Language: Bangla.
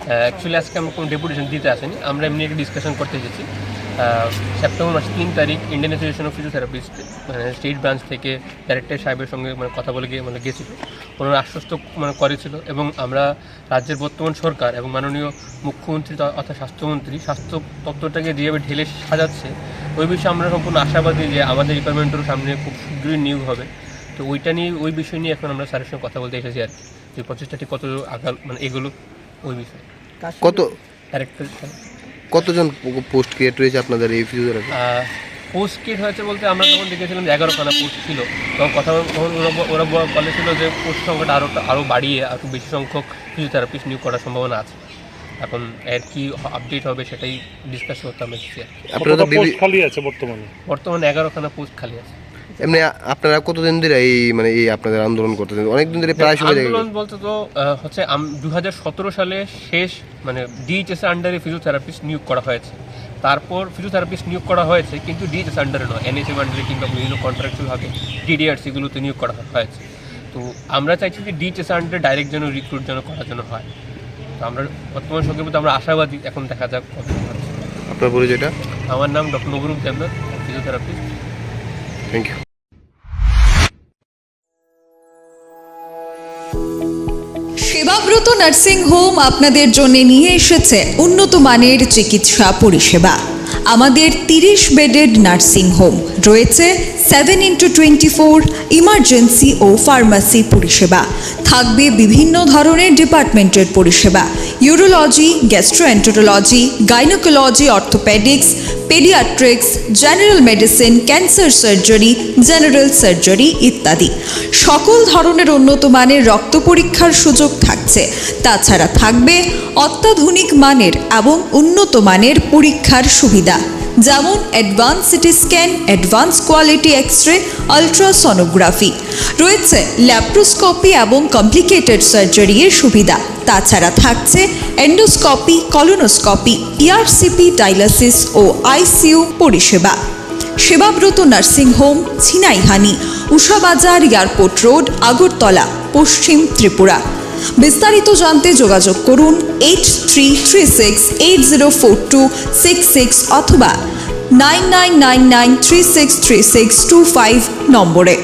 অ্যাকচুয়ালি আজকে আমরা কোনো ডেপুটেশন দিতে আসেনি, আমরা এমনি একটা ডিসকাশন করতে এসেছি। সেপ্টেম্বর মাসের 3 তারিখ Indian association of physiotherapist state branch থেকে ডাইরেক্টর সাহেবের সঙ্গে কথা বলে গেছিলো, ওনারা আশ্বস্ত করেছিল। এবং আমরা রাজ্যের বর্তমান সরকার এবং মাননীয় মুখ্যমন্ত্রী অর্থাৎ স্বাস্থ্যমন্ত্রী স্বাস্থ্য তত্ত্বটাকে যেভাবে ঢেলে সাজাচ্ছে, ওই বিষয়ে আমরা সম্পূর্ণ আশাবাদী যে আমাদের ডিপার্টমেন্টেরও সামনে খুব শীঘ্রই নিয়োগ হবে। তো ওই বিষয় নিয়ে এখন আমরা স্যারের সঙ্গে কথা বলতে এসেছি আর কি, যে প্রচেষ্টাটি কত এগুলো ওই বিষয়ে। কতজন পোস্ট ক্রিয়েট রয়েছে আপনাদের এই ফিজিওথেরাপি? পোস্ট ক্রিয়েট হয়েছে বলতে আমরা যখন দেখেছিলাম যে 11খানা পোস্ট ছিল, তখন ওরা বলেছিল যে পোস্ট সংখ্যাটা আরও বাড়িয়ে আরও বেশি সংখ্যক ফিজিওথেরাপিস্ট নিয়োগ করার সম্ভাবনা আছে। এখন এর কি আপডেট হবে সেটাই ডিসকাস করতে আমরা এসেছি। আপনারা পোস্ট খালি আছে বর্তমানে 11খানা পোস্ট খালি আছে। এমনি আপনারা কতদিন ধরে এই আপনাদের আন্দোলন করতেছেন? অনেকদিন ধরে প্রায় সময় আন্দোলন বলতে তো হচ্ছে 2017 সালে শেষ ডিএইচএস আন্ডারে ফিজিওথেরাপিস্ট নিয়োগ করা হয়েছে। তারপর ফিজিওথেরাপিস্ট নিয়োগ করা হয়েছে, কিন্তু ডিএইচএস আন্ডারে নয়, এনএচএম আন্ডারে কিংবা বিভিন্ন কন্ট্রাকচুয়ালভাবে ডিডিআরসিগুলোতে নিয়োগ করা হয়েছে। তো আমরা চাইছি যে ডিএইচএস আন্ডারে ডাইরেক্ট যেন রিক্রুট করার জন্য হয়। তো আমরা বর্তমান সঙ্গে আমরা আশাবাদী, এখন দেখা যাক কত হচ্ছে। আপনার পরিচয়টা? আমার নাম doctor Nabarul Debnath, physiotherapist. Thank you. Sebabrata nursing home আপনাদের জন্য নিয়ে এসেছে উন্নত মানের চিকিৎসা পরিষেবা। আমাদের 30 বেডেড নার্সিং হোম রয়েছে 7x24 ইমার্জেন্সি ও ফার্মাসি পরিষেবা। থাকবে বিভিন্ন ধরনের ডিপার্টমেন্টের পরিষেবা: urology, gastroenterology, gynaecology, orthopaedics, paediatrics, general medicine, cancer surgery, general surgery ইত্যাদি। সকল ধরনের উন্নত মানের রক্ত পরীক্ষার সুযোগ থাকছে। তাছাড়া থাকবে অত্যাধুনিক মানের এবং উন্নত মানের পরীক্ষার সুবিধা, যেমন advance CT scan, advance quality X ray, ultrasonography. রয়েছে ল্যাপ্রোস্কোপি এবং কমপ্লিকেটেড সার্জারির সুবিধা। তাছাড়া থাকছে এন্ডোস্কোপি, কলোনোস্কোপি, ইআরসিপি, ডায়ালিসিস ও আইসিইউ পরিষেবা। Sebabrata nursing home, Chhinaihani, Ushabazar, airport road, Agartala, Paschim Tripura. বিস্তারিত জানতে যোগাযোগ করুন 8336804266 অথবা 9999363625 নম্বরে।